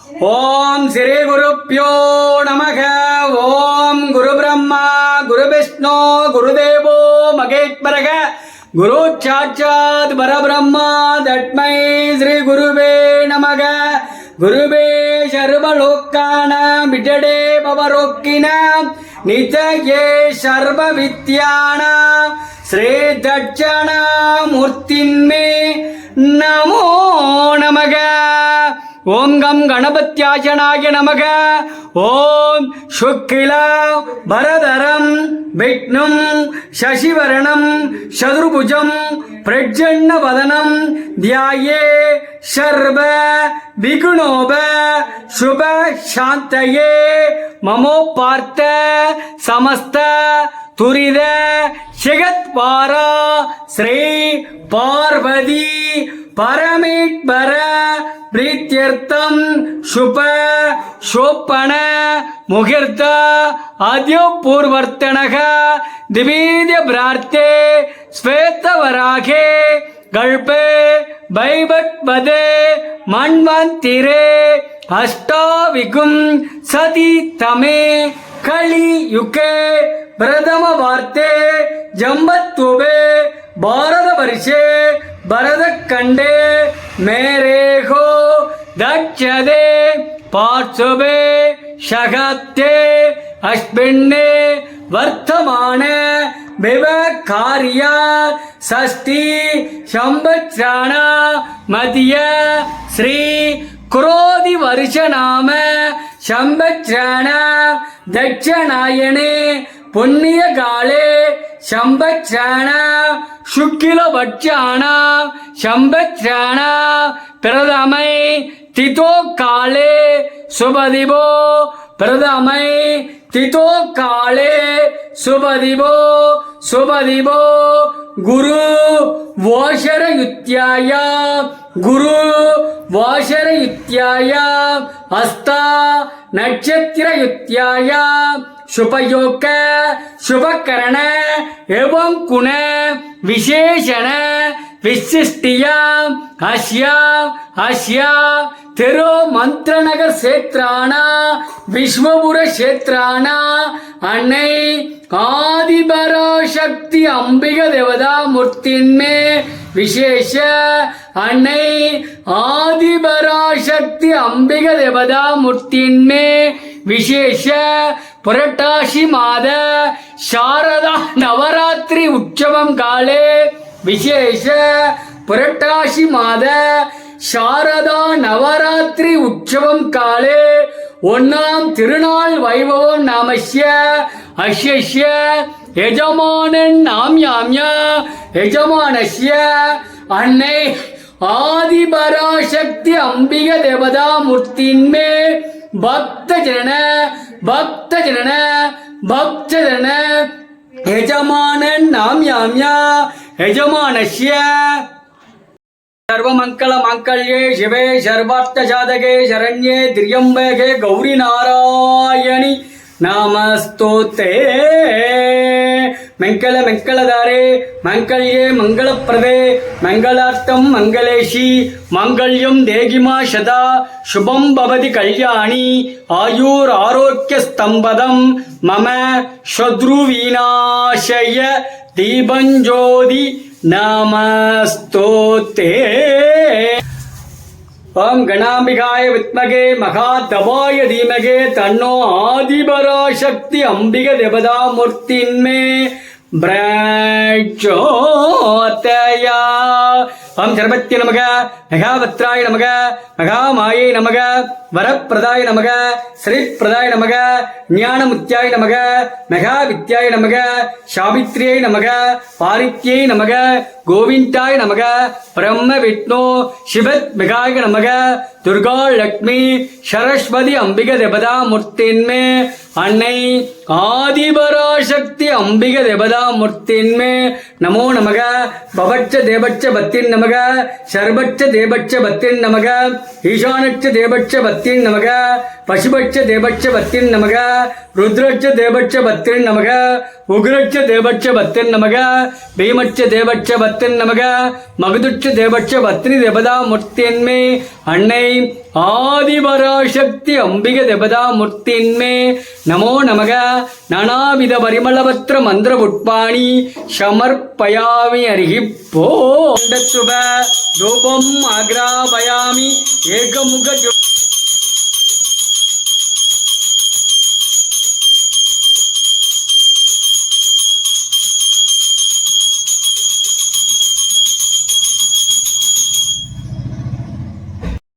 ஓம் ஸ்ரீ குருப்யோ நமக. ஓம் குரு பிரம்மா குரு விஷ்ணு குருதேவோ மகேஸ்வரக குரு சாட்சாத் பரபிரம்மா தஸ்மை ஸ்ரீ குருவே நமக. குருவே சர்வலோக்கான விடடே பவரோக்கின நிதயே சர்வ வித்யான ஸ்ரீ தட்சணா மூர்த்தின்மே நமோ நமக. ஓம் கம் கணபத்யாஜனாய நமக. ஓம் சுக்கில பரதரம் விஷ்ணும் சசிவரணம் சதுர்புஜம் பிரஜன்ன வதனம் தியாயே சர்வ விகுணோப சுப சாந்தயே மமோ பார்த்த சமஸ்த துரித சிகத்வாரா ஸ்ரீ பார்வதி பரமேஸ்வர பிரீத்தியர்த்தம் சுப சோப்பன முகூர்த்த ஆத்யோ பூர்வர்த்தனக திவீத்ய பிரார்த்தே ஸ்வேதவராகே கல்பே பைபக்வதே மன்வந்திரே அஷ்டாவிகும் சதி தமே கலியுகே பிரதம வார்த்தே ஜம்பத்துவே பாரத வருஷே பரத கண்டே மேரேகோ தட்சதே பார்சுபே ஷகத்தே அஸ்பின்னே வர்த்தமான விவகாரியா சஷ்டி சம்பத்ராண மதிய ஸ்ரீ குரோதி வருஷநாம சம்பத்ராண தட்சணாயனே புண்ணிய காலே சம்பத்ராண சுக்கில பட்சாண சம்பத்ராண பிரதமை திதோ காலே சுபதிபோ பிரதமை திதோ காலே சுபதிபோ சுபதிபோ குரு வாஷரயுத்யாய குரு வாஷரயுத்யாய அஸ்தா நட்சத்திரயுத்யாய शुभयोग शुभकरण एवं गुण विशेषण विशिष्टिया हस्या हस्या तेरो मंत्रनगर क्षेत्राण विश्वपुर क्षेत्राण अन्नै आदिपराशक्ति अंबिका देवता मूर्तिन्मे विशेष अन्नै आदिपराशक्ति अंबिका देवता मूर्तिन्मे विशेष पुरटाशी माद शारदा नवरात्रि उत्सवम काले विशेष पुरटाशी माद शारदा नवरात्रि उत्सवम काले ओन्नाम तिरुनाल वैभवम नामस्य अस्य यजमानन् नाम्याम्य यजमानस्य अन्नै आदिपराशक्ति अंबिका देवता मूर्तिन्मे भक्तजन भक्तजन भक्तजन यजमानन् नाम्याम्य यजमानस्य सर्वमंगल मांगल्ये शिवे सर्वार्थ साधके शरण्ये त्र्यंबके गौरी नारायणी नमस्तुते. मंगल मंगलधारे मंगल्ये मंगलप्रदे मंगलार्थम मंगलेशी मंगल्यम देहिमा सदा शुभम भवति कल्याणी आयुर आरोग्य स्तंभदम मम शत्रुविनाशय दीपंज्योति नमस्तुते. ओम गणाम्बिकाय विद्महे महादेवाय धीमहि तन्नो आदिपराशक्ति अंबिका देवता मूर्तिन्मे प्रचोदया. ओम सर्वज्ञ नमः महावत्राय नमः महामाये नमः वरप्रदाय नमः श्रीप्रदाय नमः ज्ञानमुत्याय नमः महाविद्याय नमः सावित्र्यै नमः पारित्यै नमः गोविन्दाय नमः ब्रह्म विष्णु शिवद्विगाय नमः दुर्गा लक्ष्मी सरस्वती अंबिका देवता मूर्तिन्मे अन्नै आदिपराशक्ति अंबिका देवता मूर्तिन्मे नमो नमः. भवच्च देवच्च भक्तिर् नमः सर्वच्च देवच्च भक्तिर् नमः ईशानच्च देवच्च भक्तिर् नमः பசுபட்ச தேபட்ச பத்தின் நமக ருத்ரட்ச தேபட்ச பத்தின் நமக உக்ரட்ச தேபட்ச பத்தின் நமக பீமட்ச தேபட்ச பத்தின் நமக மகதுட்ச தேபட்ச பத்னி தேவதா மூர்த்தின்மே அன்னை ஆதிபராசக்தி அம்பிக தேவதா மூர்த்தின்மே நமோ நமக நானாவித பரிமளபத்திர மந்திர புட்பாணி சமர்ப்பயாமி அருகிப்போ சுப ரூபம் ஆக்ராபயாமி ஏகமுக